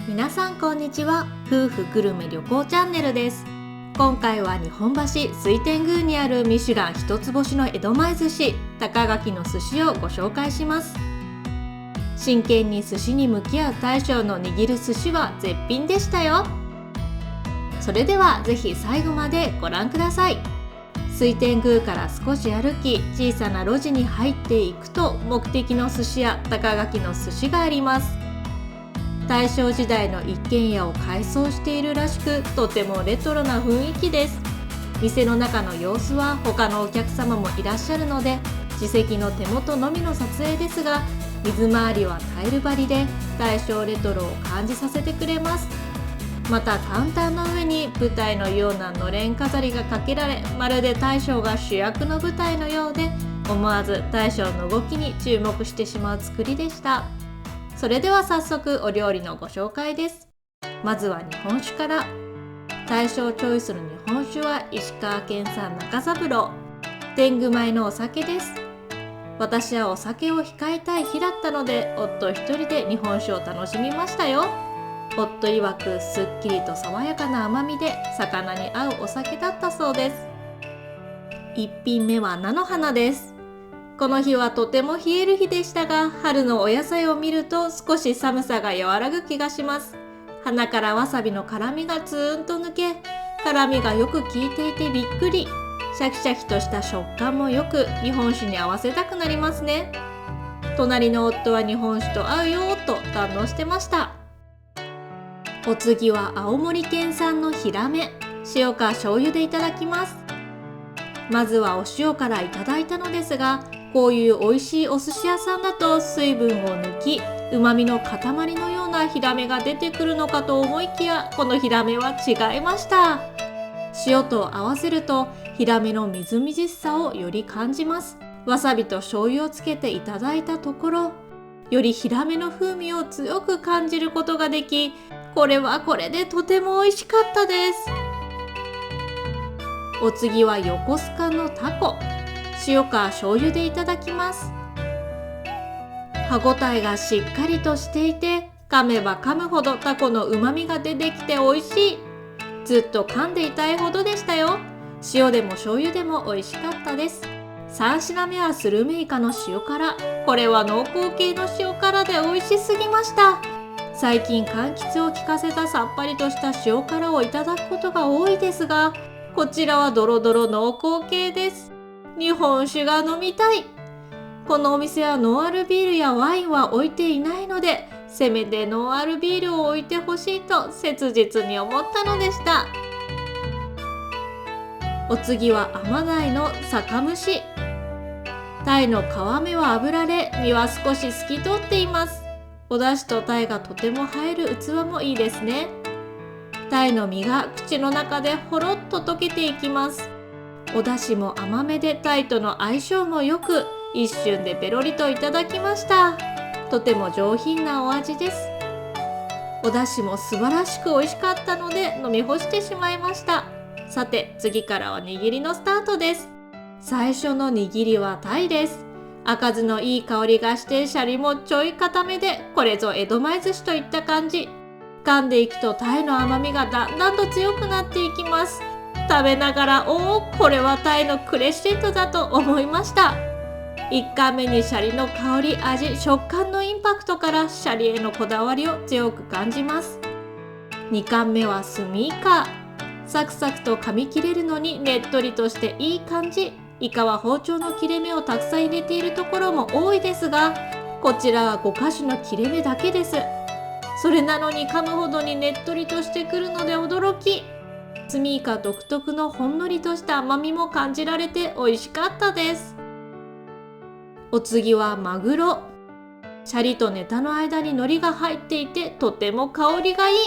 皆さんこんにちは。夫婦グルメ旅行チャンネルです。今回は日本橋水天宮にあるミシュラン一つ星の江戸前寿司高垣の寿司をご紹介します。真剣に寿司に向き合う大将の握る寿司は絶品でしたよ。それではぜひ最後までご覧ください。水天宮から少し歩き、小さな路地に入っていくと目的の寿司屋高垣の寿司があります。大正時代の一軒家を改装しているらしく、とてもレトロな雰囲気です。店の中の様子は他のお客様もいらっしゃるので、自席の手元のみの撮影ですが、水回りはタイル張りで大正レトロを感じさせてくれます。またカウンターの上に舞台のようなのれん飾りがかけられ、まるで大将が主役の舞台のようで、思わず大将の動きに注目してしまう作りでした。それでは早速お料理のご紹介です。まずは日本酒から。大将チョイスの日本酒は石川県産中三郎、天狗米のお酒です。私はお酒を控えたい日だったので、夫一人で日本酒を楽しみましたよ。夫曰くすっきりと爽やかな甘みで魚に合うお酒だったそうです。一品目は菜の花です。この日はとても冷える日でしたが、春のお野菜を見ると少し寒さが和らぐ気がします。鼻からわさびの辛みがツーンと抜け、辛みがよく効いていてびっくり。シャキシャキとした食感もよく、日本酒に合わせたくなりますね。隣の夫は日本酒と合うよと堪能してました。お次は青森県産のヒラメ、塩か醤油でいただきます。まずはお塩からいただいたのですが、こういう美味しいお寿司屋さんだと水分を抜き、旨味の塊のようなヒラメが出てくるのかと思いきや、このヒラメは違いました。塩と合わせるとヒラメのみずみずしさをより感じます。わさびと醤油をつけていただいたところ、よりヒラメの風味を強く感じることができ、これはこれでとても美味しかったです。お次は横須賀のタコ、塩か醤油でいただきます。歯ごたえがしっかりとしていて、噛めば噛むほどタコの旨味が出てきて美味しい。ずっと噛んでいたいほどでしたよ。塩でも醤油でも美味しかったです。3品目はスルメイカの塩辛。これは濃厚系の塩辛で美味しすぎました。最近柑橘を効かせたさっぱりとした塩辛をいただくことが多いですが、こちらはドロドロ濃厚系です。日本酒が飲みたい。このお店はノンアルビールやワインは置いていないので、せめてノンアルビールを置いてほしいと切実に思ったのでした。お次はアマダイの酒蒸し。タイの皮目は炙られ、身は少し透き通っています。お出汁とタイがとても映える器もいいですね。タイの身が口の中でほろっと溶けていきます。お出汁も甘めでタイとの相性もよく、一瞬でペロリといただきました。とても上品なお味です。お出汁も素晴らしく美味しかったので飲み干してしまいました。さて次からは握りのスタートです。最初の握りはタイです。赤酢のいい香りがして、シャリもちょい固めで、これぞ江戸前寿司といった感じ。噛んでいくとタイの甘みがだんだんと強くなっていきます。食べながら、これはタイのクレッシェンドだと思いました。1貫目にシャリの香り、味、食感のインパクトからシャリへのこだわりを強く感じます。2貫目はスミイカ。サクサクと噛み切れるのにねっとりとしていい感じ。イカは包丁の切れ目をたくさん入れているところも多いですが、こちらは5箇所の切れ目だけです。それなのに噛むほどにねっとりとしてくるので驚き。スミイカ独特のほんのりとした甘みも感じられて美味しかったです。お次はマグロ。シャリとネタの間に海苔が入っていて、とても香りがいい。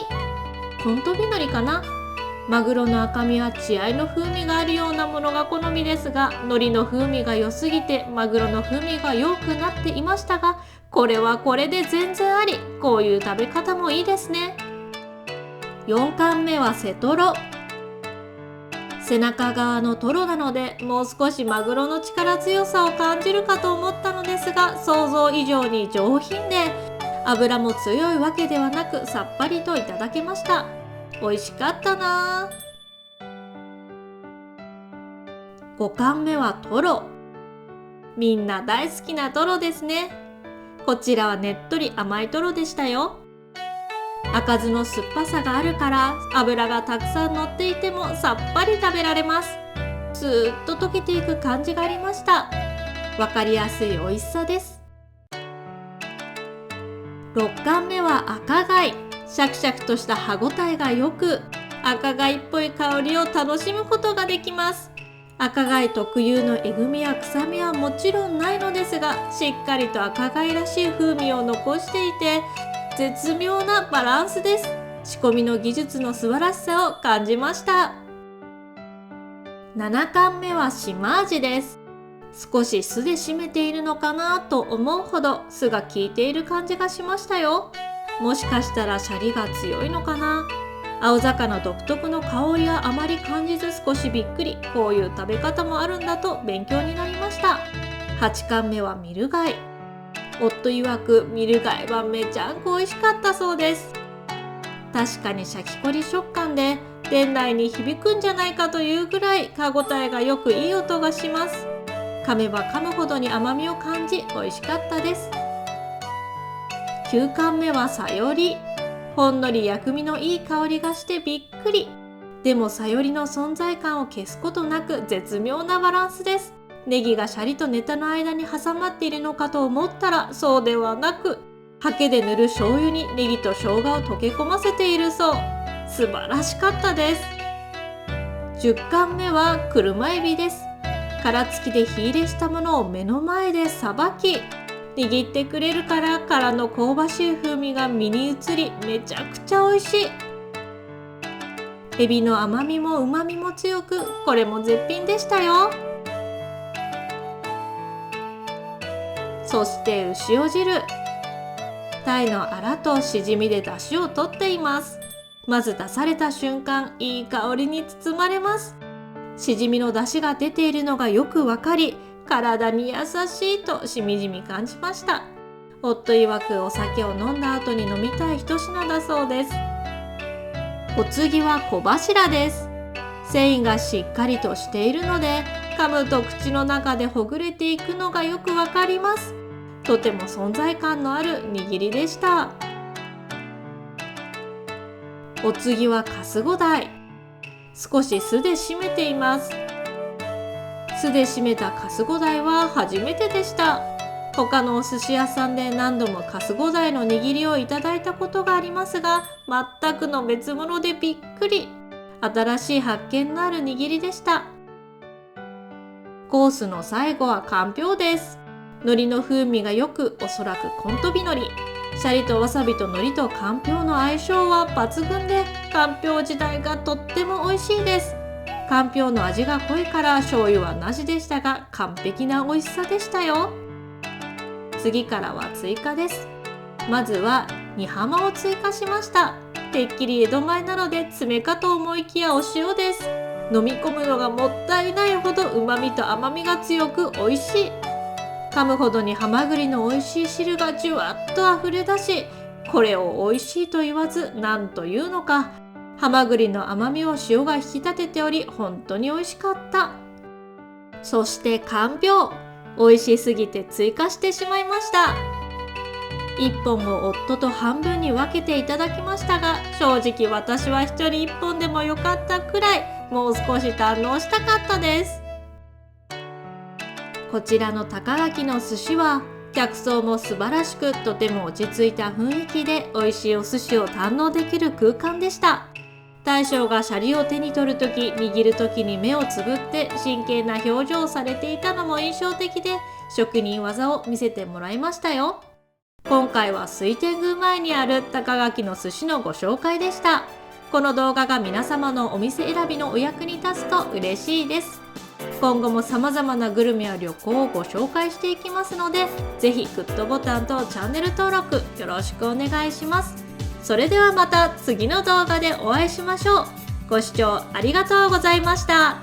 トントビ海苔かな。マグロの赤身は血合いの風味があるようなものが好みですが、海苔の風味が良すぎてマグロの風味が良くなっていましたが、これはこれで全然あり。こういう食べ方もいいですね。4貫目は背トロ。背中側のトロなので、もう少しマグロの力強さを感じるかと思ったのですが、想像以上に上品で、油も強いわけではなくさっぱりといただけました。美味しかったな。5貫目はトロ。みんな大好きなトロですね。こちらはねっとり甘いトロでしたよ。赤酢の酸っぱさがあるから油がたくさん乗っていてもさっぱり食べられます。スーッと溶けていく感じがありました。わかりやすい美味しさです。6貫目は赤貝。シャクシャクとした歯ごたえがよく、赤貝っぽい香りを楽しむことができます。赤貝特有のえぐみや臭みはもちろんないのですが、しっかりと赤貝らしい風味を残していて、絶妙なバランスです。仕込みの技術の素晴らしさを感じました。7貫目は島味です。少し酢で締めているのかなと思うほど酢が効いている感じがしましたよ。もしかしたらシャリが強いのかな。青魚独特の香りはあまり感じず少しびっくり。こういう食べ方もあるんだと勉強になりました。8貫目はミル貝。夫曰くミル貝はめちゃんこ美味しかったそうです。確かにシャキコリ食感で店内に響くんじゃないかというぐらい歯ごたえがよくいい音がします。噛めば噛むほどに甘みを感じ美味しかったです。9貫目はさより。ほんのり薬味のいい香りがしてびっくり。でもさよりの存在感を消すことなく絶妙なバランスです。ネギがシャリとネタの間に挟まっているのかと思ったらそうではなく、ハケで塗る醤油にネギと生姜を溶け込ませているそう。素晴らしかったです。10貫目は車エビです。殻付きで火入れしたものを目の前でさばき、握ってくれるから殻の香ばしい風味が身に移り、めちゃくちゃ美味しい。エビの甘みも旨みも強く、これも絶品でしたよ。そして牛尾汁。鯛のアラとしじみで出汁を取っています。まず出された瞬間、いい香りに包まれます。しじみの出汁が出ているのがよくわかり、体に優しいとしみじみ感じました。夫曰くお酒を飲んだ後に飲みたい一品だそうです。お次は小柱です。繊維がしっかりとしているので、噛むと口の中でほぐれていくのがよくわかります。とても存在感のある握りでした。お次はかすご鯛。少し酢で締めています。酢で締めたかすご鯛は初めてでした。他のお寿司屋さんで何度もかすご鯛の握りをいただいたことがありますが、全くの別物でびっくり。新しい発見のある握りでした。コースの最後はかんぴょうです。海苔の風味がよく、おそらくコントビ海苔。シャリとわさびと海苔とかんぴょうの相性は抜群で、かんぴょう自体がとっても美味しいです。かんぴょうの味が濃いから醤油はなしでしたが、完璧な美味しさでしたよ。次からは追加です。まずは煮浜を追加しました。てっきり江戸前なので詰めかと思いきやお塩です。飲み込むのがもったいないほど旨味と甘みが強く美味しい。噛むほどにハマグリの美味しい汁がじゅわっと溢れ出し、これを美味しいと言わず何というのか、ハマグリの甘みを塩が引き立てており本当に美味しかった。そしてかんぴょう、美味しすぎて追加してしまいました。1本を夫と半分に分けていただきましたが、正直私は1人1本でもよかったくらい、もう少し堪能したかったです。こちらの高垣の寿司は客層も素晴らしく、とても落ち着いた雰囲気で美味しいお寿司を堪能できる空間でした。大将がシャリを手に取るとき、握るときに目をつぶって真剣な表情をされていたのも印象的で、職人技を見せてもらいましたよ。今回は水天宮前にある高垣の寿司のご紹介でした。この動画が皆様のお店選びのお役に立つと嬉しいです。今後も様々なグルメや旅行をご紹介していきますので、ぜひグッドボタンとチャンネル登録よろしくお願いします。それではまた次の動画でお会いしましょう。ご視聴ありがとうございました。